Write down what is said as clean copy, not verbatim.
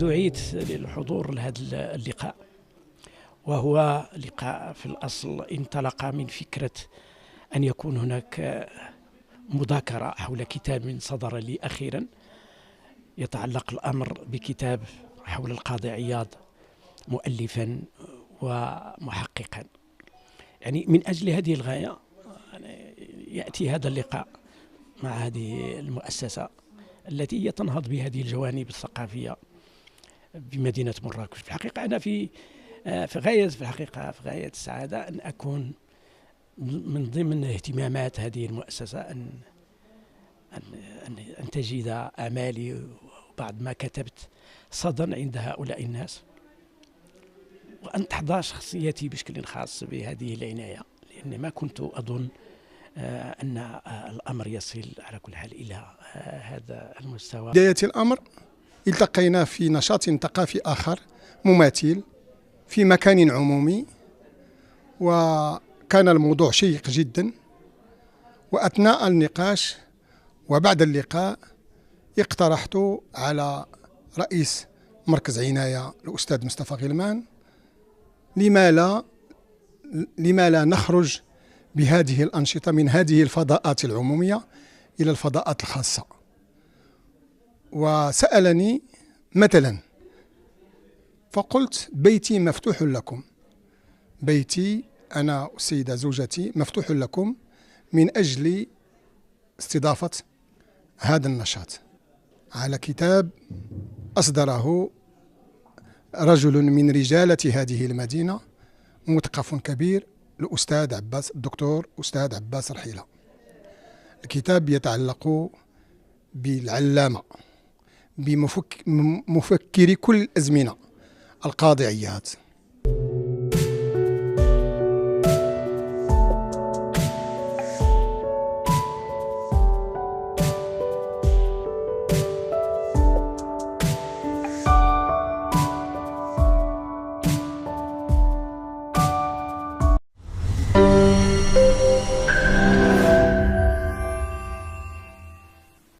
دعيت للحضور لهذا اللقاء، وهو لقاء في الأصل انطلق من فكرة أن يكون هناك مذاكرة حول كتاب صدر لي أخيرا، يتعلق الأمر بكتاب حول القاضي عياض مؤلفا ومحققا. يعني من أجل هذه الغاية يأتي هذا اللقاء مع هذه المؤسسة التي هي تنهض بهذه الجوانب الثقافية بمدينة مراكش. في الحقيقة أنا في غاية السعادة أن أكون من ضمن اهتمامات هذه المؤسسة أن تجد آمالي وبعد ما كتبت صدى عند هؤلاء الناس، وأن تحظى شخصيتي بشكل خاص بهذه العناية، لأني ما كنت أظن أن الأمر يصل على كل حال إلى هذا المستوى. بداية الأمر التقينا في نشاط ثقافي آخر مماثل في مكان عمومي، وكان الموضوع شيق جدا. وأثناء النقاش وبعد اللقاء اقترحت على رئيس مركز عناية الأستاذ مصطفى غلمان لما لا نخرج بهذه الأنشطة من هذه الفضاءات العمومية إلى الفضاءات الخاصة. وسألني مثلا، فقلت بيتي مفتوح لكم، بيتي أنا والسيدة زوجتي مفتوح لكم من أجل استضافة هذا النشاط على كتاب أصدره رجل من رجالة هذه المدينة، مثقف كبير، الدكتور أستاذ عباس رحيلة. الكتاب يتعلق بالعلامة بمفكر كل الأزمنة القاضي عياض.